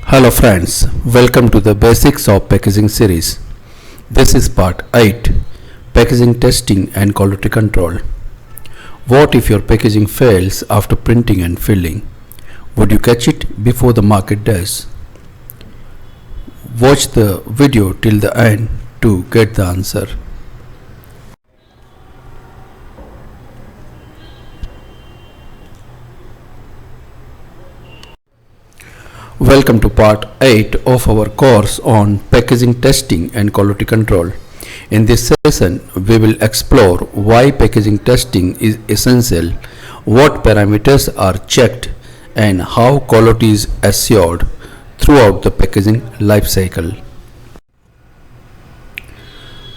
Hello friends, welcome to the Basics of Packaging series. This is part 8, Packaging Testing and Quality Control. What if your packaging fails after printing and filling? Would you catch it before the market does? Watch the video till the end to get the answer. Welcome to part 8 of our course on packaging testing and quality control. In this session, we will explore why packaging testing is essential, what parameters are checked, and how quality is assured throughout the packaging life cycle.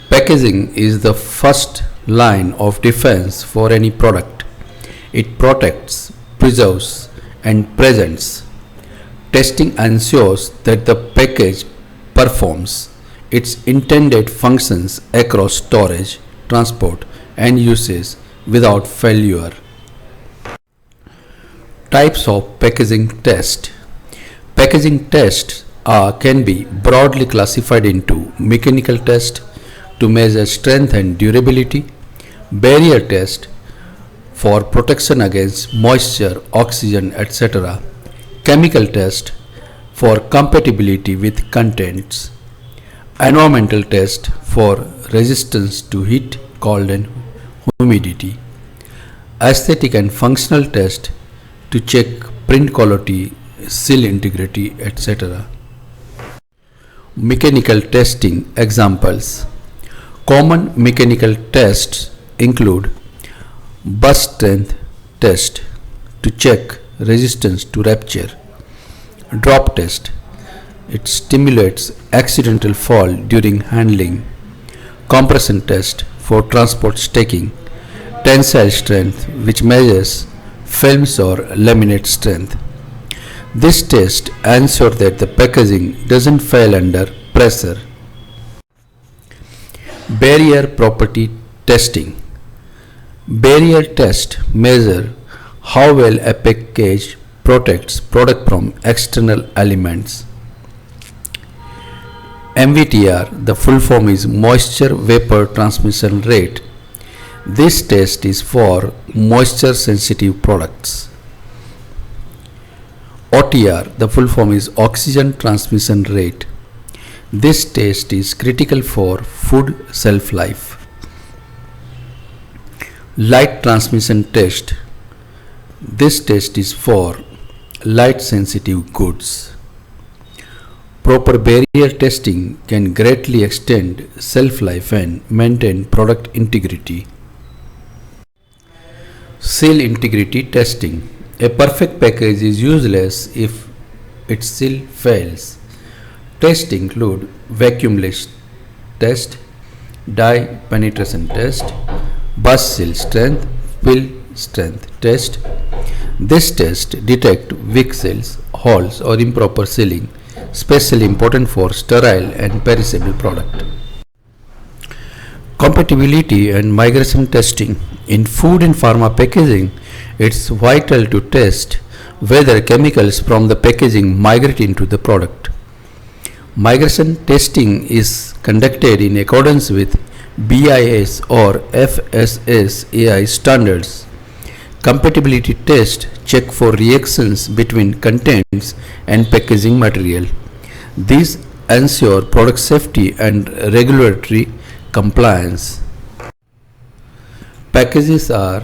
Packaging is the first line of defense for any product. It protects, preserves, and presents. Testing ensures that the package performs its intended functions across storage, transport, and usage without failure. Types of packaging test. Packaging tests can be broadly classified into mechanical test to measure strength and durability, barrier test for protection against moisture, oxygen, etc., chemical test for compatibility with contents, environmental test for resistance to heat, cold and humidity, aesthetic and functional test to check print quality, seal integrity, etc. Mechanical testing examples. Common mechanical tests include burst strength test to check resistance to rupture, drop test, it stimulates accidental fall during handling, compression test for transport stacking, tensile strength which measures films or laminate strength. This test ensures that the packaging doesn't fail under pressure. Barrier property testing. Barrier test measure how well a package protects product from external elements. MVTR, the full form is moisture vapor transmission rate. This test is for moisture sensitive products. OTR, the full form is oxygen transmission rate. This test is critical for food shelf life. Light transmission test. This test is for light sensitive goods. Proper barrier testing can greatly extend shelf life and maintain product integrity. Seal integrity testing. A perfect package is useless if its seal fails. Tests include vacuumless test, dye penetration test, burst seal strength, fill strength test. This test detects weak seals, holes or improper sealing, especially important for sterile and perishable product. Compatibility and migration testing. In food and pharma packaging, it's vital to test whether chemicals from the packaging migrate into the product. Migration testing is conducted in accordance with BIS or FSSAI standards. Compatibility tests check for reactions between contents and packaging material. These ensure product safety and regulatory compliance. Packages are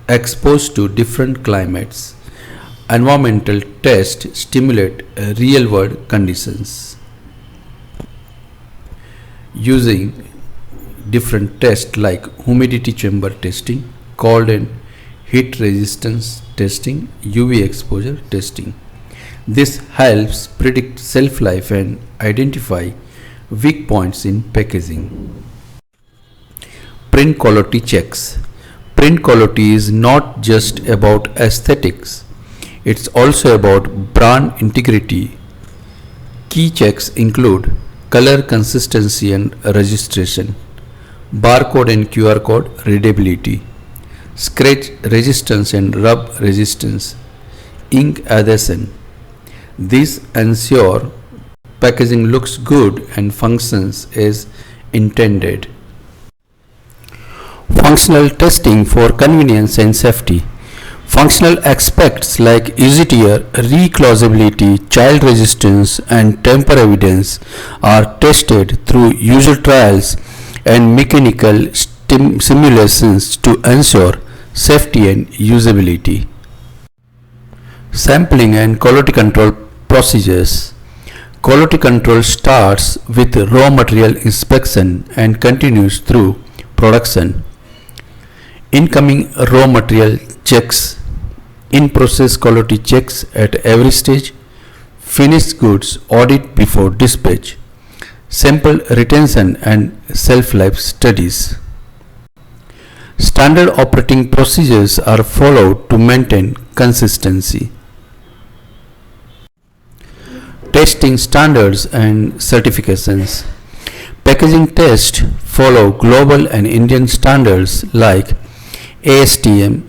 exposed to different climates. Environmental tests stimulate real-world conditions. Using different tests like humidity chamber testing, cold and heat resistance testing, UV exposure testing. This helps predict shelf life and identify weak points in packaging. Print quality checks. Print quality is not just about aesthetics, it's also about brand integrity. Key checks include color consistency and registration, barcode and QR code readability, scratch resistance and rub resistance, ink adhesion, These ensure packaging looks good and functions as intended. Functional testing for convenience and safety. Functional aspects like easy tear, reclossability, child resistance, and temper evidence are tested through user trials and mechanical simulations to ensure safety and usability. Sampling and quality control procedures. Quality control starts with raw material inspection and continues through production. Incoming raw material checks, in-process quality checks at every stage, finished goods audit before dispatch, sample retention and shelf-life studies. Standard operating procedures are followed to maintain consistency. Testing standards and certifications. Packaging tests follow global and Indian standards like ASTM,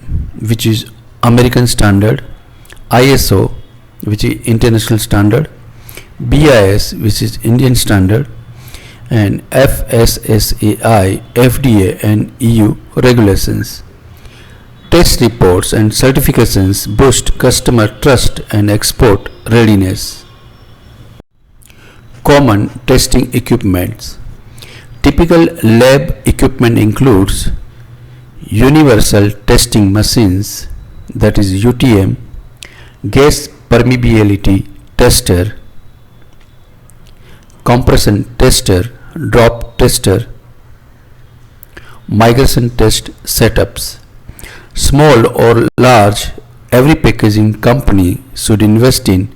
which is American standard, ISO, which is international standard, BIS, which is Indian standard, and FSSAI, FDA and EU regulations. Test reports and certifications boost customer trust and export readiness. Common testing equipments. Typical lab equipment includes universal testing machines, that is UTM, gas permeability tester, compression tester, drop tester, migration test setups. Small or large, every packaging company should invest in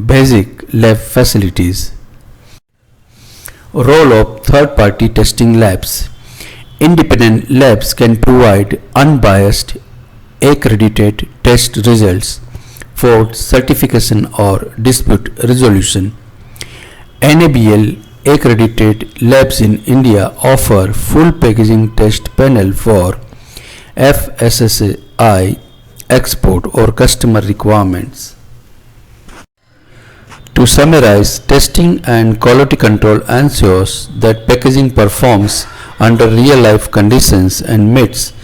basic lab facilities. Role of third-party testing labs. Independent labs can provide unbiased, accredited test results for certification or dispute resolution. NABL accredited labs in India offer full packaging test panel for FSSAI export or customer requirements. To summarize, testing and quality control ensures that packaging performs under real-life conditions and meets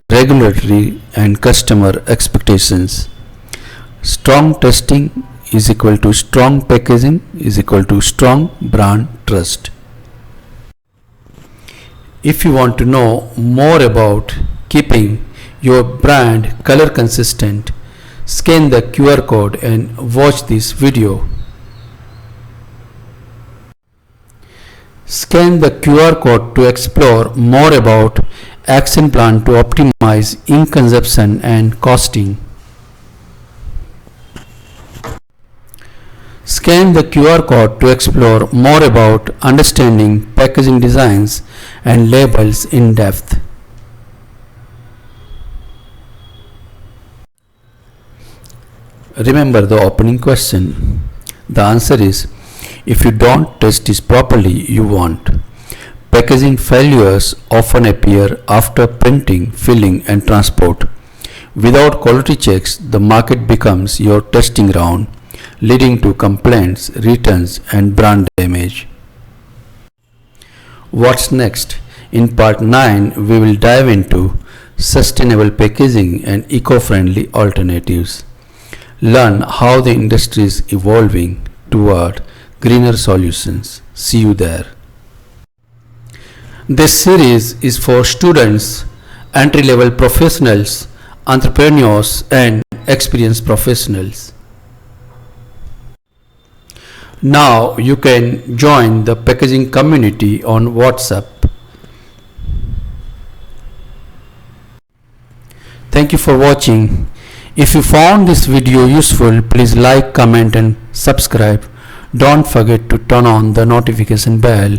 regulatory and customer expectations. Strong testing is equal to strong packaging is equal to strong brand trust. If you want to know more about keeping your brand color consistent, scan the QR code and watch this video. Scan the QR code to explore more about action plan to optimize ink consumption and costing. Scan the QR code to explore more about understanding packaging designs and labels in depth. Remember the opening question. The answer is, if you don't test this properly, you won't. Packaging failures often appear after printing, filling and transport. Without quality checks, the market becomes your testing ground, leading to complaints, returns and brand damage. What's next? In part 9, we will dive into sustainable packaging and eco-friendly alternatives. Learn how the industry is evolving toward greener solutions. See you there. This series is for students, entry-level professionals, entrepreneurs and experienced professionals. Now you can join the packaging community on WhatsApp. Thank you for watching. If you found this video useful, please like, comment and subscribe. Don't forget to turn on the notification bell.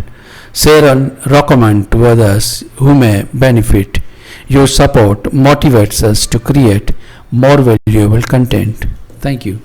Share and recommend to others who may benefit. Your support motivates us to create more valuable content. Thank you.